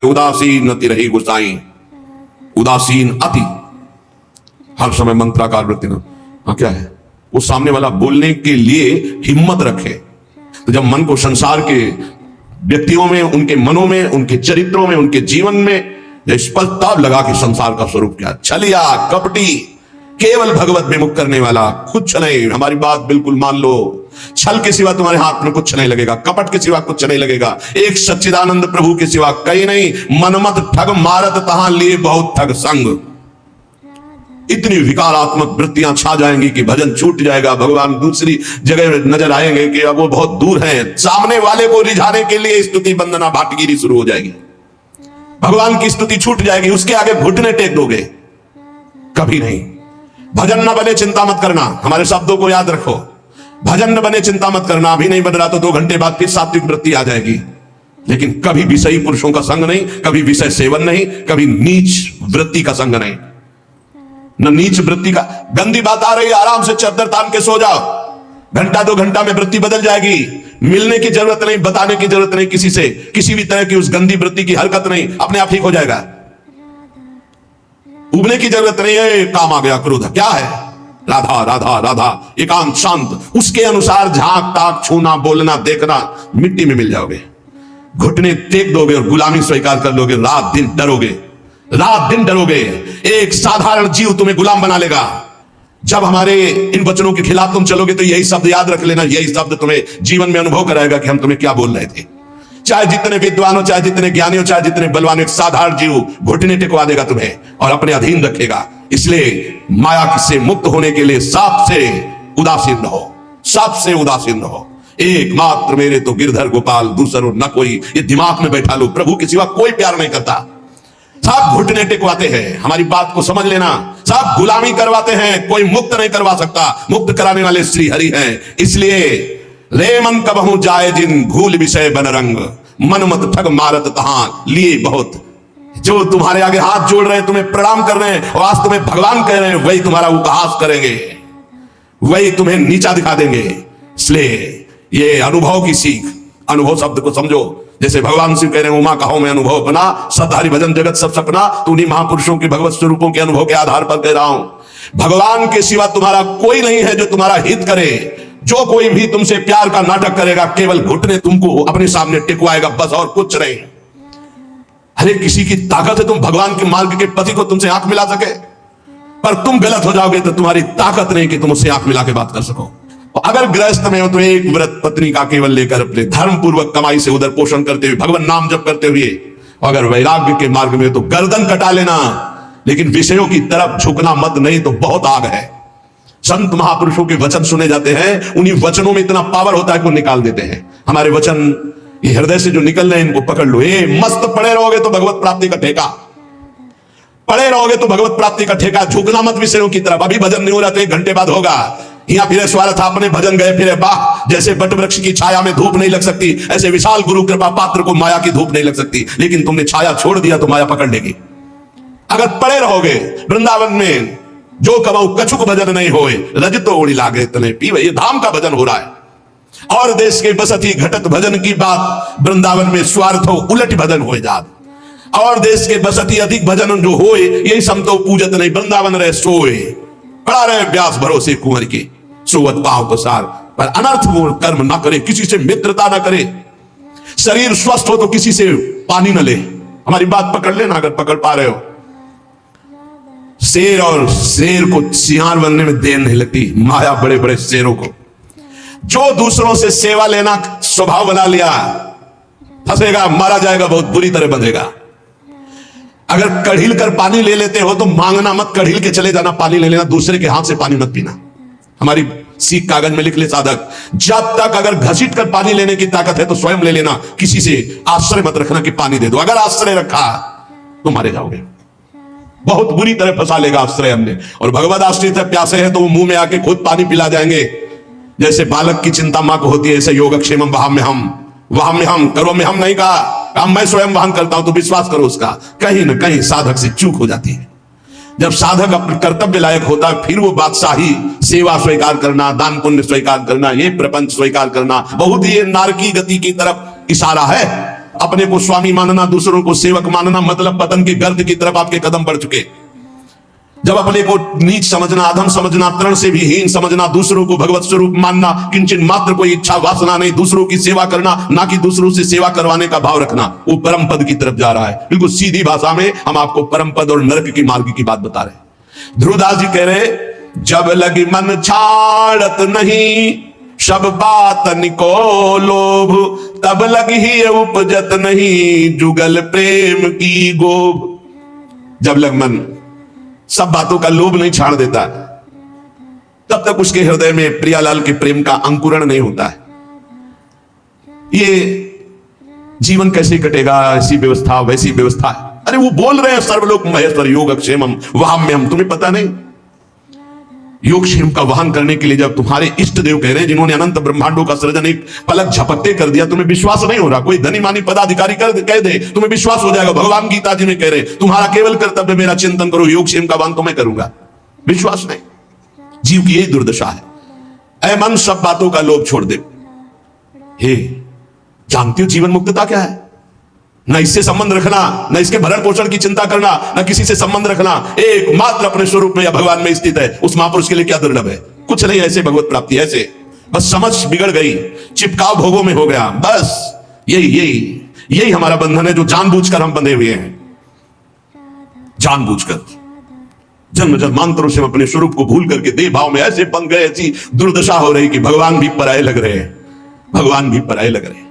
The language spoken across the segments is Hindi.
उदासीन अति रही गुसाई, उदासीन अति, हर समय मंत्राकार वृत्ति न। हाँ क्या है वो सामने वाला बोलने के लिए हिम्मत रखे। तो जब मन को संसार के व्यक्तियों में, उनके मनों में, उनके चरित्रों में, उनके जीवन में स्पष्ट तब लगा कि संसार का स्वरूप क्या, छलिया कपटी, केवल भगवत विमुख करने वाला, कुछ नहीं। हमारी बात बिल्कुल मान लो, छल के सिवा तुम्हारे हाथ में कुछ नहीं लगेगा, कपट के सिवा कुछ नहीं लगेगा, एक सच्चिदानंद प्रभु के सिवा कहीं नहीं। मनमत ठग मारत तहां लिए बहुत ठग संग। इतनी विकारात्मक वृत्तियां छा जाएंगी कि भजन छूट जाएगा। भगवान दूसरी जगह नजर आएंगे कि अब वो बहुत दूर हैं। सामने वाले को रिझाने के लिए स्तुति वंदना भाटगिरी शुरू हो जाएगी, भगवान की स्तुति छूट जाएगी, उसके आगे घुटने टेक दोगे, कभी नहीं। भजन न बने चिंता मत करना, हमारे शब्दों को याद रखो। भजन न बने चिंता मत करना, अभी नहीं बन रहा तो 2 घंटे बाद फिर सात्विक वृत्ति आ जाएगी। लेकिन कभी विषयी पुरुषों का संग नहीं, कभी विषय सेवन नहीं, कभी नीच वृत्ति का संग नहीं। न नीच वृत्ति का, गंदी बात आ रही है, आराम से चद्दर तान के सो जाओ, घंटा 2 घंटा में वृत्ति बदल जाएगी। मिलने की जरूरत नहीं, बताने की जरूरत नहीं किसी से, किसी भी तरह की उस गंदी वृत्ति की हरकत नहीं, अपने आप ठीक हो जाएगा। उबने की जरूरत नहीं है। काम आ गया क्रोध, क्या है, राधा राधा राधा, एकांत शांत, उसके अनुसार झांक ताक छूना बोलना देखना, मिट्टी में मिल जाओगे, घुटने टेक दोगे और गुलामी स्वीकार कर लोगे। रात दिन डरोगे, रात दिन डरोगे। एक साधारण जीव तुम्हें गुलाम बना लेगा। जब हमारे इन वचनों के खिलाफ तुम चलोगे तो यही शब्द याद रख लेना, यही शब्द तुम्हें जीवन में अनुभव कराएगा कि हम तुम्हें क्या बोल रहे थे। चाहे जितने विद्वान हो, चाहे जितने ज्ञानी हो, चाहे जितने बलवान, एक साधारण जीव घुटने टिकवा देगा तुम्हें और अपने अधीन रखेगा। इसलिए माया से मुक्त होने के लिए सबसे उदासीन रहो, सबसे उदासीन रहो। एकमात्र मेरे तो गिरधर गोपाल, दूसरों न कोई, ये दिमाग में बैठा लो। प्रभु के सिवा कोई प्यार नहीं करता, सब घुटने टिकवाते हैं। हमारी बात को समझ लेना, सब गुलामी करवाते हैं, कोई मुक्त नहीं करवा सकता। मुक्त कराने वाले श्री हरि हैं। इसलिए रे मन कबहू जाए जिन भूल विषय बन रंग, मन मत ठग मारत तहां लिए बहुत। जो तुम्हारे आगे हाथ जोड़ रहे हैं, तुम्हें प्रणाम कर रहे हैं और आज तुम्हें भगवान कह रहे हैं, वही तुम्हारा उपहास करेंगे, वही तुम्हें नीचा दिखा देंगे। इसलिए ये अनुभव की सीख, अनुभव शब्द को समझो। जैसे भगवान शिव कह रहे हैं, उमा कहो मैं अनुभव बना, सतहरि भजन जगत सब सपना, तो उन्हीं महापुरुषों के भगवत स्वरूपों के अनुभव के आधार पर कह रहा हूं। भगवान के सिवा तुम्हारा कोई नहीं है जो तुम्हारा हित करे। जो कोई भी तुमसे प्यार का नाटक करेगा, केवल घुटने तुमको अपने सामने टिकवाएगा, बस, और कुछ नहीं। अरे किसी की ताकत है तुम भगवान के मार्ग के पति को तुमसे आंख मिला सके, पर तुम गलत हो जाओगे तो तुम्हारी ताकत नहीं कि तुम उससे आंख मिला के बात कर सको। अगर गृहस्थ में हो तो एक व्रत पत्नी का केवल लेकर अपने धर्म पूर्वक कमाई से उधर पोषण करते हुए, भगवान नाम जप करते हुए। अगर वैराग्य के मार्ग में तो गर्दन कटा लेना, लेकिन विषयों की तरफ झुकना मत, नहीं तो बहुत आग है। संत महापुरुषों के वचन सुने जाते हैं, उन्हीं वचनों में इतना पावर होता है कि वो निकाल देते हैं। हमारे वचन ये हृदय से जो निकल रहे हैं, इनको पकड़ लो। मस्त पड़े रहोगे तो भगवत प्राप्ति का ठेका, पड़े रहोगे तो भगवत प्राप्ति का ठेका। झुकना मत विषयों की तरफ। अभी भजन नहीं हो रहा तो 1 घंटे बाद होगा। यहाँ फिरे स्वार्थ अपने भजन गए फिरे बाह। जैसे बट वृक्ष की छाया में धूप नहीं लग सकती, ऐसे विशाल गुरु कृपा पात्र को माया की धूप नहीं लग सकती। लेकिन तुमने छाया छोड़ दिया तो माया पकड़ लेगी। अगर पड़े रहोगे वृंदावन में, जो कमाऊ कछुक भजन नहीं होए, रजतो उड़ी लागे तने पीवे, ये धाम का भजन हो रहा है। और देश के बसती घटत भजन की बात, वृंदावन में स्वार्थ उलट भजन हो जात। और देश के बसती अधिक भजन जो होए, यही समतो पूजत नहीं, वृंदावन रहे सोए। पड़ा रहे व्यास भरोसे कुंवर के, सोवत पाव पसार, पर अनर्थपूर्ण कर्म ना करे, किसी से मित्रता ना करे। शरीर स्वस्थ हो तो किसी से पानी न ले। हमारी बात पकड़ लेना अगर पकड़ पा रहे हो। शेर और शेर को सियार बनने में देर नहीं लगती, माया बड़े बड़े शेरों को। जो दूसरों से सेवा लेना स्वभाव बना लिया, फंसेगा, मारा जाएगा, बहुत बुरी तरह बंधेगा। अगर कढ़ील कर पानी ले लेते हो तो मांगना मत, कढ़ील के चले जाना, पानी ले लेना, दूसरे के हाथ से पानी मत पीना। हमारी सीख कागज में लिख ले साधक, जब तक अगर घसीट कर पानी लेने की ताकत है तो स्वयं ले लेना, किसी से आश्रय मत रखना कि पानी दे दो। अगर आश्रय रखा तो मारे जाओगे, बहुत बुरी तरह फंसा लेगा आश्रय हमने। और भगवत आश्रित है, प्यासे हैं तो वो मुंह में आके खुद पानी पिला जाएंगे। जैसे बालक की चिंता मां को होती है, ऐसे योगक्षेमम वहां में हम करो में हम नहीं कहा, मैं स्वयं वहन करता हूं, तो विश्वास करो उसका। कहीं ना कहीं साधक से चूक हो जाती है। जब साधक अपने कर्तव्य लायक होता है, फिर वो बादशाही, सेवा स्वीकार करना, दान पुण्य स्वीकार करना, ये प्रपंच स्वीकार करना, बहुत ही नारकी गति की तरफ इशारा है। अपने को स्वामी मानना, दूसरों को सेवक मानना, मतलब पतन की गर्त की तरफ आपके कदम बढ़ चुके। जब अपने को नीच समझना, अधम समझना, तृण से भी हीन समझना, दूसरों को भगवत स्वरूप मानना, किंचन मात्र कोई इच्छा वासना नहीं, दूसरों की सेवा करना, ना कि दूसरों से सेवा करवाने का भाव रखना, वो परम पद की तरफ जा रहा है। बिल्कुल सीधी भाषा में हम आपको परम पद और नरक की मार्ग की बात बता रहे। ध्रुवदास जी कह रहे, जब लगी मन छाड़त नहीं, सब बात निको लोभ, तब लगी ही उपजत नहीं, जुगल प्रेम की गोभ। जब लग मन सब बातों का लोभ नहीं छाड़ देता, तब तक उसके हृदय में प्रियालाल के प्रेम का अंकुरण नहीं होता है। ये जीवन कैसे कटेगा, ऐसी व्यवस्था वैसी व्यवस्था है। अरे वो बोल रहे हैं सर्वलोक महेश्वर योगक्षेमम वहाम्यहम, तुम्हें पता नहीं? योगक्षेम का वाहन करने के लिए जब तुम्हारे इष्ट देव कह रहे हैं, जिन्होंने अनंत ब्रह्मांडों का सृजन एक पलक झपकते कर दिया, तुम्हें विश्वास नहीं हो रहा। कोई धनी मानी पदाधिकारी कह दे, तुम्हें विश्वास हो जाएगा। भगवान गीता जी में कह रहे, तुम्हारा केवल कर्तव्य मेरा चिंतन करो, योगक्षेम का वाहन तो मैं करूंगा। विश्वास नहीं, जीव की यही दुर्दशा है। ऐ मन, सब बातों का लोभ छोड़ दे। हे, जानती हो जीवन मुक्तता क्या है? न इससे संबंध रखना, न इसके भरण पोषण की चिंता करना, न किसी से संबंध रखना, एकमात्र अपने स्वरूप में या भगवान में स्थित है। उस महापुरुष के लिए क्या दुर्लभ है? कुछ नहीं, ऐसे भगवत प्राप्ति, ऐसे बस समझ बिगड़ गई, चिपकाव भोगों में हो गया। बस यही हमारा बंधन है, जो जानबूझकर हम बंधे हुए हैं। जानबूझकर जन्म जन्मांतरों से हम अपने स्वरूप को भूल करके देह भाव में ऐसे बंध गए, ऐसी दुर्दशा हो रही कि भगवान भी पराये लग रहे हैं, भगवान भी पराये लग रहे हैं।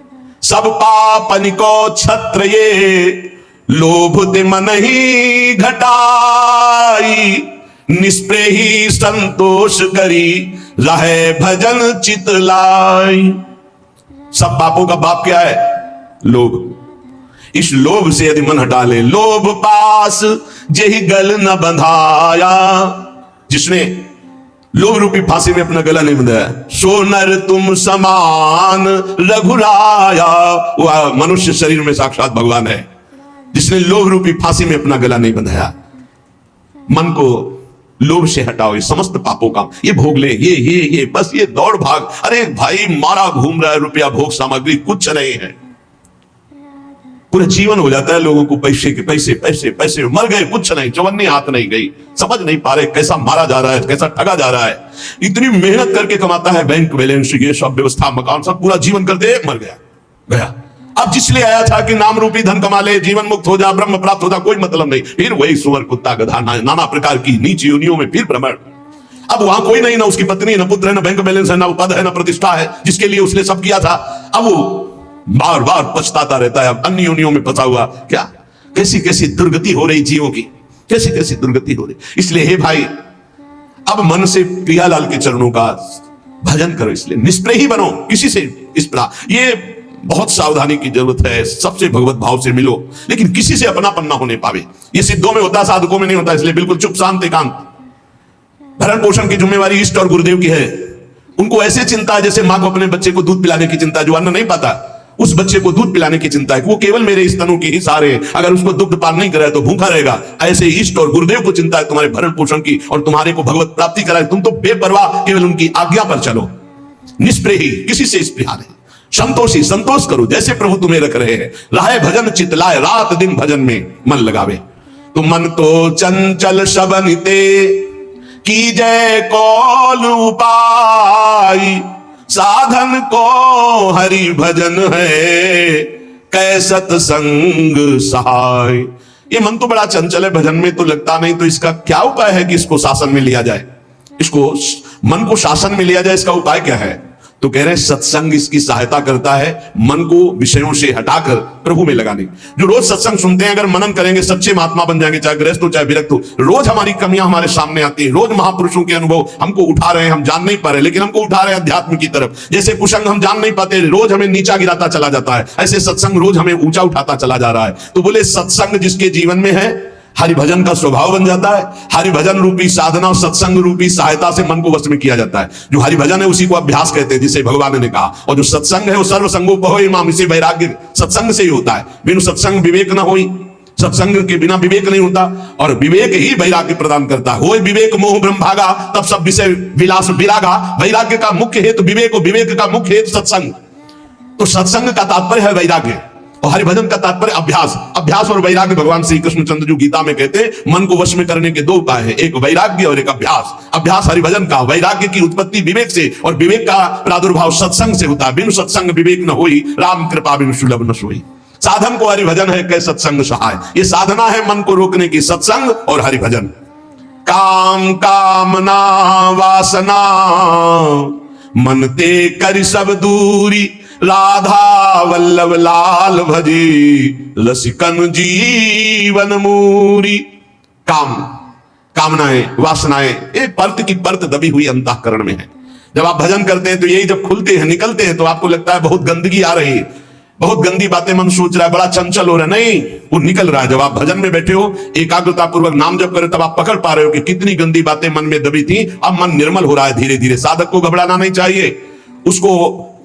सब पापन को छत्र ये, लोभ ते मन ही घटाई, निष्प्रेही संतोष करी, रहे भजन चित लाई। सब पापों का बाप क्या है? लोभ। इस लोभ से यदि मन हटा ले, लोभ पास जेहि गल न बंधाया, जिसने लोभ रूपी फांसी में अपना गला नहीं बंधाया, सो नर तुम समान रघुराया। वह मनुष्य शरीर में साक्षात भगवान है, जिसने लोभ रूपी फांसी में अपना गला नहीं बंधाया। मन को लोभ से हटाओ, ये समस्त पापों का ये भोग ले, ये बस ये दौड़ भाग। अरे भाई, मारा घूम रहा है रुपया, भोग सामग्री कुछ नहीं है। पूरा जीवन हो जाता है लोगों को पैसे के पैसे पैसे पैसे, मर गए कुछ नहीं, चवन्नी हाथ नहीं गई। समझ नहीं पा रहे कैसा मारा जा रहा है, कैसा ठगा जा रहा है। इतनी मेहनत करके कमाता है, बैंक बैलेंस, ये सब व्यवस्था, मकान, सब पूरा जीवन करते मर गया। अब जिसलिए आया था कि नाम रूपी धन कमा ले, जीवन मुक्त हो जा, ब्रह्म प्राप्त हो जा, कोई मतलब नहीं। फिर वही सुअर, कुत्ता, गधा, नाना प्रकार की नीच योनियों में फिर भ्रमण। अब वहां कोई नहीं, ना उसकी पत्नी, ना पुत्र है, ना बैंक बैलेंस है, ना पद है, ना प्रतिष्ठा है, जिसके लिए उसने सब किया था। अब वो बार बार पछताता रहता है, अन्य योनियों में फंसा हुआ। क्या कैसी कैसी दुर्गति हो रही जीवों की, कैसी कैसी दुर्गति हो रही। इसलिए हे भाई, अब मन से प्रियालाल के चरणों का भजन करो, इसलिए निष्प्रेही बनो किसी से। इस प्रकार ये बहुत सावधानी की जरूरत है। सबसे भगवत भाव से मिलो, लेकिन किसी से अपनापन ना होने पावे। ये सिद्धों में होता, साधकों में नहीं होता। इसलिए बिल्कुल चुप शांत एकांत। भरण पोषण की जिम्मेवारी इष्ट और गुरुदेव की है। उनको ऐसे चिंता है जैसे मां को अपने बच्चे को दूध पिलाने की चिंता है। जो अन्न नहीं पाता, उस बच्चे को दूध पिलाने की चिंता है कि वो केवल मेरे स्तनों के ही सहारे है, अगर उसको दुग्ध पान नहीं कराए तो भूखा रहेगा। ऐसे इष्ट और गुरुदेव को चिंता है तुम्हारे भरण पोषण की और तुम्हारे को भगवत प्राप्ति कराए। तुम तो बेपरवाह केवल उनकी आज्ञा पर चलो, निष्प्रेही, किसी से स्पृहा नहीं, संतोषी, संतोष करो जैसे प्रभु तुम्हें रख रहे हैं। राहे भजन चितलाए, रात दिन भजन में मन लगावे। तो मन तो चंचल शबनिते, की जय कौल उपाय, साधन को हरि भजन है, कै सत्संग सहाय। ये मन तो बड़ा चंचल है, भजन में तो लगता नहीं, तो इसका क्या उपाय है कि इसको शासन में लिया जाए, इसको मन को शासन में लिया जाए। इसका उपाय क्या है? तो कह रहे हैं सत्संग इसकी सहायता करता है मन को विषयों से हटाकर प्रभु में लगाने। जो रोज सत्संग सुनते हैं, अगर मनन करेंगे, सच्चे महात्मा बन जाएंगे, चाहे गृहस्थ हो चाहे विरक्त हो। रोज हमारी कमियां हमारे सामने आती है, रोज महापुरुषों के अनुभव हमको उठा रहे हैं, हम जान नहीं पा रहे, लेकिन हमको उठा रहे हैं अध्यात्म की तरफ। जैसे कुसंग हम जान नहीं पाते, रोज हमें नीचा गिराता चला जाता है, ऐसे सत्संग रोज हमें ऊंचा उठाता चला जा रहा है। तो बोले सत्संग जिसके जीवन में है, हरिभजन का स्वभाव बन जाता है। हरिभजन रूपी साधना और सत्संग रूपी सहायता से मन को वश में किया जाता है। जो हरिभजन है उसी को अभ्यास कहते हैं, जिसे भगवान ने कहा। और जो सत्संग है वो सर्व संगोपहोय माम, इसे वैराग्य सत्संग से ही होता है। बिनु सत्संग विवेक न होई, सत्संग के बिना विवेक नहीं होता, और विवेक ही वैराग्य प्रदान करता है। होय विवेक मोह ब्रह्म भागा, तब सब विषय विलास विरागा। वैराग्य का मुख्य हेतु विवेक, विवेक का मुख्य हेतु सत्संग। तो सत्संग का तात्पर्य है वैराग्य, और हरिभजन का तात्पर्य अभ्यास। अभ्यास और वैराग्य भगवान श्री कृष्णचंद्र जी गीता में कहते हैं मन को वश में करने के दो उपाय है, एक वैराग्य और एक अभ्यास। अभ्यास हरिभजन का, वैराग्य की उत्पत्ति विवेक से और विवेक का प्रादुर्भाव सत्संग से होता है। बिनु सत्संग विवेक न होई, राम कृपा बिनु सुलभ न सोई। साधन को हरिभजन है कै सत्संग सहाय, ये साधना है मन को रोकने की, सत्संग और हरिभजन। काम कामना वासना मन ते कर सब दूरी, राधा वल्लभ लाल भजी लसिकन जीवन मूरी। काम, कामनाएं, वासनाएं एक परत की परत दबी हुई अंतःकरण में है। जब आप भजन करते हैं तो यही जब खुलते हैं, निकलते हैं, तो आपको लगता है बहुत गंदगी आ रही है, बहुत गंदी बातें मन सोच रहा है, बड़ा चंचल हो रहा है। नहीं, वो निकल रहा है। जब आप भजन में बैठे हो, एकाग्रता पूर्वक नाम जप करें, तब आप पकड़ पा रहे हो कि कितनी गंदी बातें मन में दबी थी, अब मन निर्मल हो रहा है धीरे धीरे। साधक को घबराना नहीं चाहिए, उसको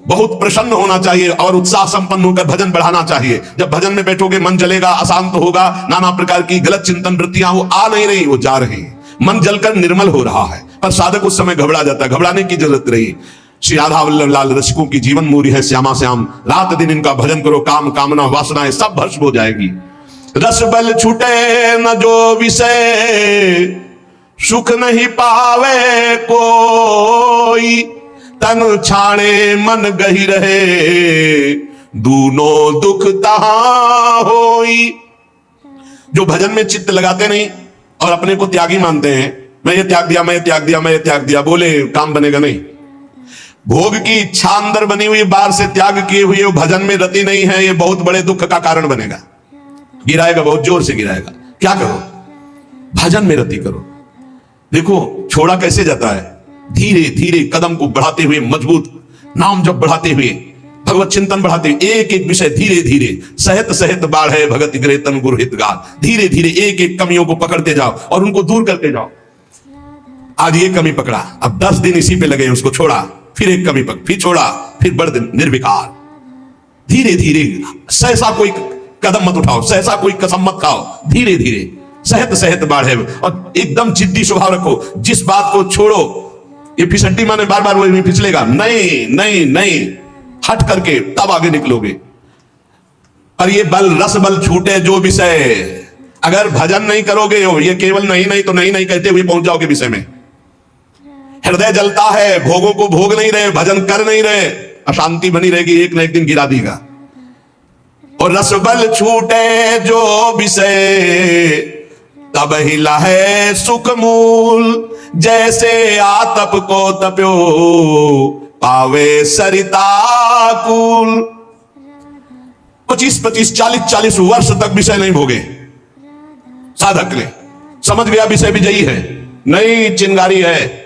बहुत प्रसन्न होना चाहिए और उत्साह संपन्न होकर भजन बढ़ाना चाहिए। जब भजन में बैठोगे मन जलेगा, अशांत होगा, नाना प्रकार की गलत चिंतन वृत्तियां वो आ नहीं रही, वो जा रही, मन जलकर निर्मल हो रहा है। पर साधक उस समय घबरा जाता है, घबराने की जरूरत रही। श्री राधा वल्लभ लाल रसिकों की जीवन मूरी है श्यामा श्याम, रात दिन इनका भजन करो, काम कामना वासनाएं सब भस्म हो जाएगी। रस बल छूटे न जो विषय, सुख नहीं पावे कोई, तन छाणे मन गही रहे, दूनो दुख तहां होई। जो भजन में चित्त लगाते नहीं और अपने को त्यागी मानते हैं, मैं ये त्याग दिया, मैं ये त्याग दिया, मैं ये त्याग दिया, बोले काम बनेगा नहीं। भोग की इच्छा अंदर बनी हुई, बाहर से त्याग किए हुए वो भजन में रति नहीं है, ये बहुत बड़े दुख का कारण बनेगा, गिराएगा, बहुत जोर से गिराएगा। क्या करो? भजन में रति करो। देखो छोड़ा कैसे जाता है, धीरे धीरे कदम को बढ़ाते हुए, मजबूत नाम जब बढ़ाते हुए, भगवत चिंतन बढ़ाते हुए, एक एक विषय धीरे धीरे, सहत सहत बाढ़े भगत गृह तन गुरु हितगार, धीरे धीरे एक एक कमियों को पकड़ते जाओ और उनको दूर करते जाओ। आज ये कमी पकड़ा, अब 10 दिन इसी पे लगे, उसको छोड़ा, फिर एक कमी पकड़, फिर छोड़ा, फिर बढ़ दिन, निर्विकार। धीरे धीरे, सहसा कोई कदम मत उठाओ, सहसा कोई कसम मत खाओ, धीरे धीरे सहत सहत बाढ़े, और एकदम जिद्दी स्वभाव रखो। जिस बात को छोड़ो, ये फिसड्डी माने बार बार वही फिसलेगा, नहीं नहीं नहीं, हट करके तब आगे निकलोगे। और ये बल रस बल छूटे जो विषय, अगर भजन नहीं करोगे, ये केवल नहीं नहीं तो नहीं नहीं कहते हुए पहुंच जाओगे विषय में। हृदय जलता है, भोगों को भोग नहीं रहे, भजन कर नहीं रहे, अशांति बनी रहेगी, एक न एक दिन गिरा देगा। और रस बल छूटे जो विषय, तब ही लहे सुख मूल, जैसे आतप को तप्यो पावे सरिता कूल। 25-25, 40-40 वर्ष तक विषय नहीं भोगे साधक ने, समझ गया विषय विजयी है, नहीं चिंगारी है।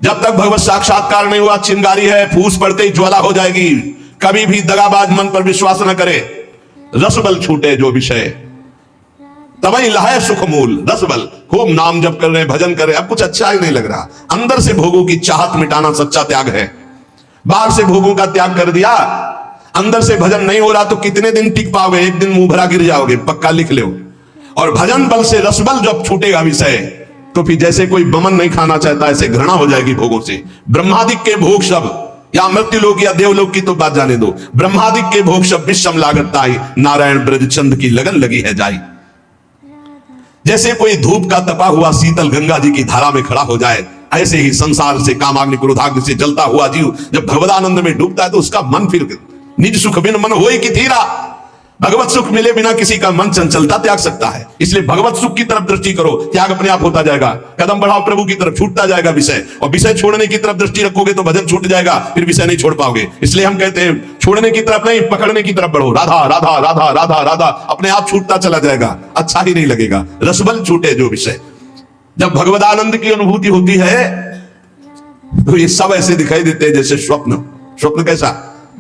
जब तक भगवत साक्षात्कार नहीं हुआ, चिंगारी है, फूस पड़ते ही ज्वाला हो जाएगी। कभी भी दगाबाज मन पर विश्वास न करे। रसबल छूटे जो विषय, तभी लहे सुख मूल। रसबल, खूब नाम जप कर रहे, भजन कर रहे, अब कुछ अच्छा ही नहीं लग रहा। अंदर से भोगों की चाहत मिटाना सच्चा त्याग है। बाहर से भोगों का त्याग कर दिया, अंदर से भजन नहीं हो रहा तो कितने दिन टिक पाओगे? एक दिन मुंह भरा गिर जाओगे, पक्का लिख लो। और भजन बल से रसबल जब छूटेगा विषय, तो फिर जैसे कोई बमन नहीं खाना चाहता, ऐसे घृणा हो जाएगी भोगों से। ब्रह्मादिक के भोग सब, या मृत्यु लोक या देवलोक की तो बात जाने दो, ब्रह्मादिक के भोग सब विषम लागत ताई, नारायण ब्रजचंद की लगन लगी है जाई। जैसे कोई धूप का तपा हुआ शीतल गंगा जी की धारा में खड़ा हो जाए, ऐसे ही संसार से कामाग्नि क्रोधाग्नि से जलता हुआ जीव जब भगवदानंद में डूबता है, तो उसका मन फिर निज सुख बिन मन होई कि थीरा। भगवत सुख मिले बिना किसी का मन चंचलता त्याग सकता है। इसलिए भगवत सुख की तरफ दृष्टि करो, त्याग अपने आप होता जाएगा। कदम बढ़ाओ प्रभु की तरफ, छूटता जाएगा विषय। और विषय छोड़ने की तरफ दृष्टि रखोगे तो भजन छूट जाएगा, फिर विषय नहीं छोड़ पाओगे। इसलिए हम कहते हैं छोड़ने की तरफ नहीं, पकड़ने की तरफ बढ़ो। राधा राधा राधा राधा राधा, अपने आप छूटता चला जाएगा, अच्छा ही नहीं लगेगा। रसबल छूटे जो विषय। जब भगवदानंद की अनुभूति होती है तो ये सब ऐसे दिखाई देते हैं जैसे स्वप्न। स्वप्न कैसा?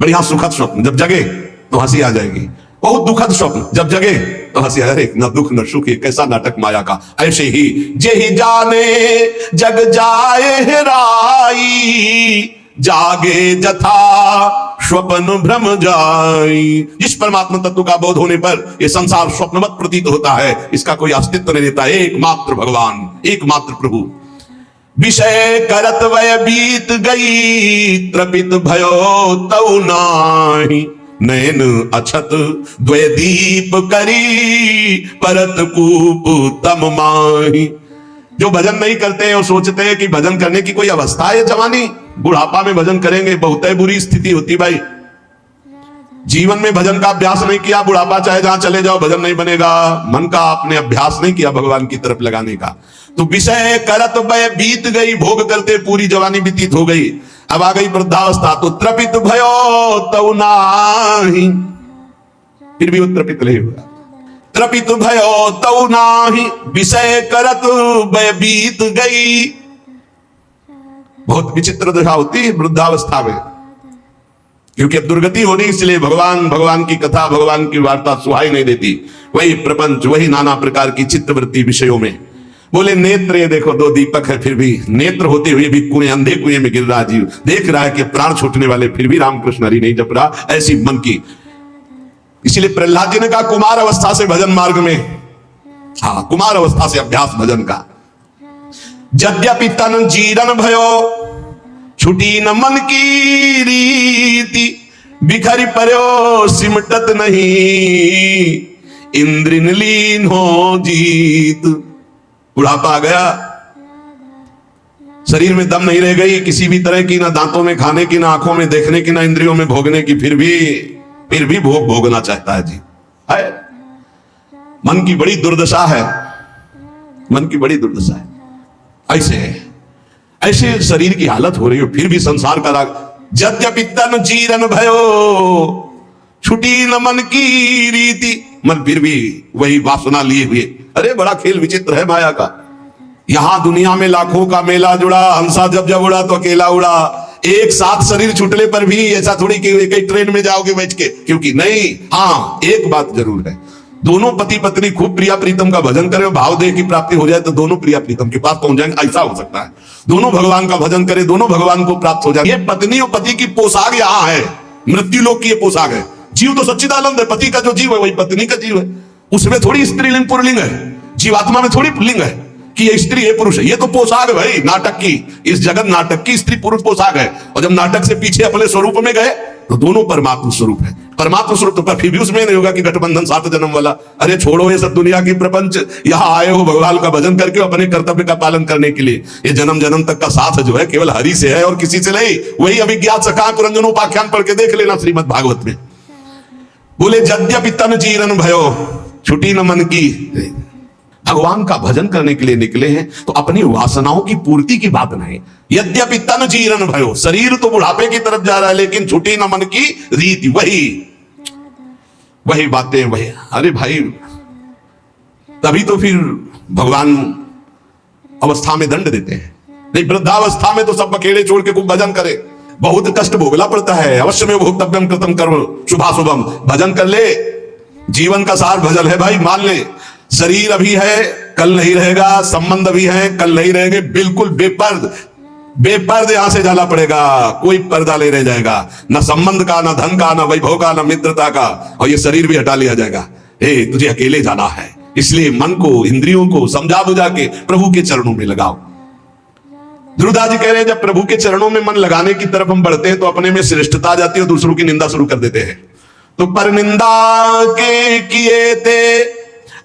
बढ़िया सुखद स्वप्न, जब जगे तो हंसी आ जाएगी। बहुत दुखद स्वप्न, जब जगे तो हंसी, अरे न दुख न सुख, कैसा नाटक माया का। ऐसे ही जे ही जाने जग जाए हेराई, जागे जथा स्वप्न भ्रम जाई। जिस परमात्मा तत्व का बोध होने पर यह संसार स्वप्नवत प्रतीत होता है, इसका कोई अस्तित्व नहीं रहता। एकमात्र भगवान, एकमात्र प्रभु। विषय करत वय बीत गई, त्रपित भयो तऊ नाही, नयन अछत द्वय दीप करी परत कूप तम माही। जो भजन नहीं करते और सोचते हैं कि भजन करने की कोई अवस्था है जवानी, बुढ़ापा में भजन करेंगे, बहुत ही बुरी स्थिति होती भाई। जीवन में भजन का अभ्यास नहीं किया, बुढ़ापा चाहे जहां चले जाओ भजन नहीं बनेगा। मन का आपने अभ्यास नहीं किया भगवान की तरफ लगाने का, तो विषय करत बय बीत गई, भोग करते पूरी जवानी व्यतीत हो गई। अब आ गई वृद्धावस्था, तो त्रपित भयो तऊ नाही, फिर भी वो त्रपित नहीं हुआ। त्रपित भयो तऊ नाही, विषय करत बय बीत गई। बहुत विचित्र दशा होती है वृद्धावस्था में, क्योंकि अब दुर्गति होनी, इसलिए भगवान की कथा, भगवान की वार्ता सुहाई नहीं देती। वही प्रपंच, वही नाना प्रकार की चित्तवृत्ति विषयों में। बोले नेत्र, ये देखो दो दीपक है, फिर भी नेत्र होते हुए भी कुएं, अंधे कुएं में गिर रहा जीव, देख रहा है कि प्राण छूटने वाले, फिर भी रामकृष्ण हरि नहीं जप रहा, ऐसी मन की। इसलिए प्रहलाद जी ने कहा कुमार अवस्था से भजन मार्ग में, हाँ कुमार अवस्था से अभ्यास भजन का। यद्यपि तन जीरन भयो छुटी न मन की रीति, बिखरी पर्यो सिमटत नहीं, इंद्रिन लीन हो जीत। बुढ़ापा आ गया, शरीर में दम नहीं रह गई किसी भी तरह की, ना दांतों में खाने की, ना आंखों में देखने की, ना इंद्रियों में भोगने की, फिर भी भोग भोगना चाहता है जी। है मन की बड़ी दुर्दशा है, मन की बड़ी दुर्दशा है। ऐसे शरीर की हालत हो रही हो, फिर भी संसार का राग। यद्यपि तन जीरन भयो छुटी न मन की रीति, मन फिर भी वही वासना लिए हुए। अरे बड़ा खेल विचित्र है माया का। यहां दुनिया में लाखों का मेला जुड़ा, हंसा जब उड़ा तो अकेला उड़ा। एक साथ शरीर छूटने पर भी ऐसा थोड़ी कि एक ही ट्रेन में जाओगे बैठ के, क्योंकि नहीं। हाँ एक बात जरूर है, दोनों पति पत्नी खूब प्रिया प्रीतम का भजन करें, भाव देह की प्राप्ति हो जाए तो दोनों प्रिया प्रीतम के पास पहुंच जाएंगे, ऐसा हो सकता है। दोनों भगवान का भजन करें, दोनों भगवान को प्राप्त हो जाए। ये पत्नी और पति की पोशाक यहाँ है, मृत्यु लोक की ये पोशाक है। जीव तो सच्चिदानंद है, पति का जो जीव है वही पत्नी का जीव है। उसमें थोड़ी स्त्रीलिंग पुरलिंग है, जीवात्मा में थोड़ी पुल्लिंग है कि ये स्त्री है पुरुष है। ये तो पोशाक है भाई नाटक की, इस जगत नाटक की स्त्री पुरुष पोशाक है। और जब नाटक से पीछे अपने स्वरूप में गए तो दोनों परमात्मा स्वरूप है। परमात्मा स्वरूप तो फिर भी उसमें नहीं होगा कि गठबंधन 7 जन्म वाला। अरे छोड़ो ये सब दुनिया की प्रपंच, यहाँ आए हो भगवान का भजन करके अपने कर्तव्य का पालन करने के लिए। ये जन्म जन्म तक का साथ जो है केवल हरि से है और किसी से नहीं। वही अभिज्ञात सखा पुरंजनोपाख्यान पढ़ के देख लेना श्रीमद् भागवत में। बोले यद्यपि तन जीरन भयो छुटी न मन की। भगवान का भजन करने के लिए निकले हैं तो अपनी वासनाओं की पूर्ति की बात नहीं। यद्यपि तन जीरन भयो, शरीर तो बुढ़ापे की तरफ जा रहा है, लेकिन छुटी न मन की रीति। वही बातें वही। अरे भाई तभी तो फिर भगवान अवस्था में दंड देते हैं। नहीं वृद्धावस्था में तो सब अकेले छोड़ के खूब भजन करे, बहुत कष्ट भोगना पड़ता है। अवश्य में भोक्तव्यम कृतम कर्म शुभाशुभम, भजन कर ले। जीवन का सार भजन है भाई, मान ले। शरीर अभी है कल नहीं रहेगा, संबंध अभी है कल नहीं रहेंगे, बिल्कुल बेपर्द यहां से जाना पड़ेगा। कोई पर्दा नहीं रह जाएगा, ना संबंध का, ना धन का, ना वैभव का, ना मित्रता का, और ये शरीर भी हटा लिया जाएगा। हे तुझे अकेले जाना है, इसलिए मन को इंद्रियों को समझा बुझा के प्रभु के चरणों में लगाओ। ध्रुवदास जी कह रहे हैं जब प्रभु के चरणों में मन लगाने की तरफ हम बढ़ते हैं तो अपने में श्रेष्ठता जाती है, दूसरों की निंदा शुरू कर देते हैं। तो पर निंदा के किए थे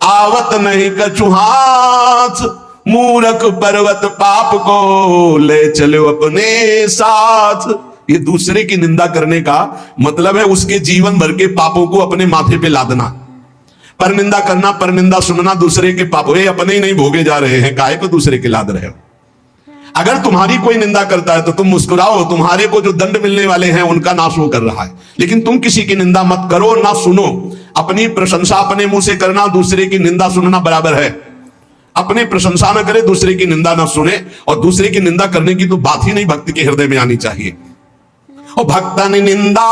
आवत नहीं कछु हाथ, मूर्ख पर्वत पाप को ले चलो अपने साथ। ये दूसरे की निंदा करने का मतलब है उसके जीवन भर के पापों को अपने माथे पे लादना। पर निंदा करना, पर निंदा सुनना दूसरे के पाप, वे अपने ही नहीं भोगे जा रहे हैं, काहे को दूसरे के लाद रहे हो। अगर तुम्हारी कोई निंदा करता है तो तुम मुस्कुराओ, तुम्हारे को जो दंड मिलने वाले हैं उनका नाश वो कर रहा है। लेकिन तुम किसी की निंदा मत करो, ना सुनो। अपनी प्रशंसा अपने मुंह से करना, दूसरे की निंदा सुनना बराबर है। अपने प्रशंसा न करे, दूसरे की निंदा न सुने, और दूसरे की निंदा करने की तो बात ही नहीं भक्ति के हृदय में आनी चाहिए। और भक्तन निंदा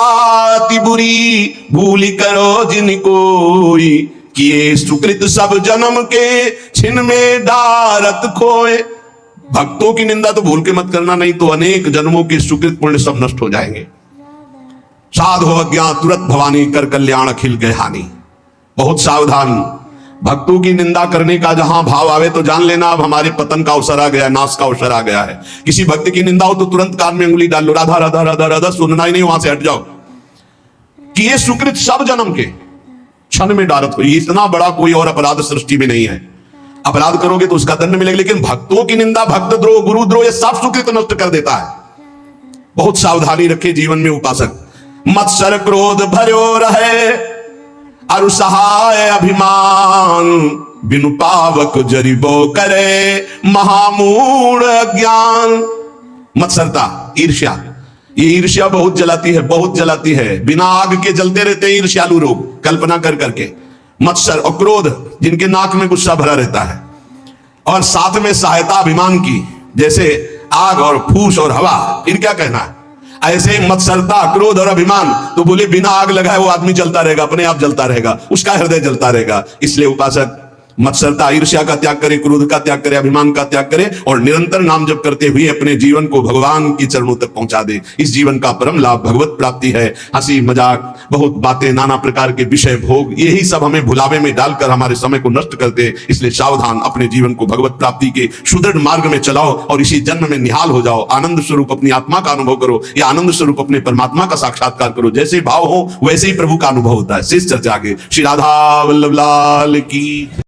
अति बुरी भूली करो जिन कोई, किए सुकृत सब जन्म के छिन में डारत खोए। भक्तों की निंदा तो भूल के मत करना, नहीं तो अनेक जन्मों के सुकृत पुण्य सब नष्ट हो जाएंगे। साध हो अज्ञात तुरंत भवानी कर कल्याण अखिल गए हानि। बहुत सावधान। भक्तों की निंदा करने का जहां भाव आवे तो जान लेना अब हमारे पतन का अवसर आ गया है, नाश का अवसर आ गया है। किसी भक्त की निंदा हो तो तुरंत कान में उंगली डाल लो, राधा राधा राधा राधा, सुनना ही नहीं, वहां से हट जाओ। कि ये सुकृत सब जन्म के क्षण में डारत हो। इतना बड़ा कोई और अपराध सृष्टि में नहीं है। अपराध करोगे तो उसका दंड मिलेगा, लेकिन भक्तों की निंदा, भक्त द्रोह, गुरु द्रोह, ये सब सुकृत नष्ट कर देता है। बहुत सावधानी रखे जीवन में उपासक। मत्सर क्रोध भरो रहे अरु सहाय अभिमान, बिनु पावक जरिबो करे महामूढ़ ज्ञान। मत्सरता, ईर्ष्या, ये ईर्ष्या बहुत जलाती है, बहुत जलाती है। बिना आग के जलते रहते हैं ईर्ष्यालु लोग, कल्पना कर करके। मत्सर और क्रोध, जिनके नाक में गुस्सा भरा रहता है, और साथ में सहायता अभिमान की, जैसे आग और फूस और हवा, फिर क्या कहना है। ऐसे मत्सरता, क्रोध और अभिमान, तो बोले बिना आग लगाए वो आदमी जलता रहेगा, अपने आप जलता रहेगा, उसका हृदय जलता रहेगा। इसलिए उपासक मत्सरता, ईर्ष्या का त्याग करे, क्रोध का त्याग करे, अभिमान का त्याग करे, और निरंतर नाम जप करते हुए अपने जीवन को भगवान की चरणों तक पहुंचा दे। इस जीवन का परम लाभ भगवत प्राप्ति है। हंसी मजाक, बहुत बातें, नाना प्रकार के विषय भोग, यही सब हमें भुलावे में डालकर हमारे समय को नष्ट करते। इसलिए सावधान, अपने जीवन को भगवत प्राप्ति के सुदृढ़ मार्ग में चलाओ और इसी जन्म में निहाल हो जाओ। आनंद स्वरूप अपनी आत्मा का अनुभव करो, या आनंद स्वरूप अपने परमात्मा का साक्षात्कार करो। जैसे भाव हो वैसे ही प्रभु का अनुभव होता है। शेष चर्चा आगे। श्री राधा वल्लभ लाल की।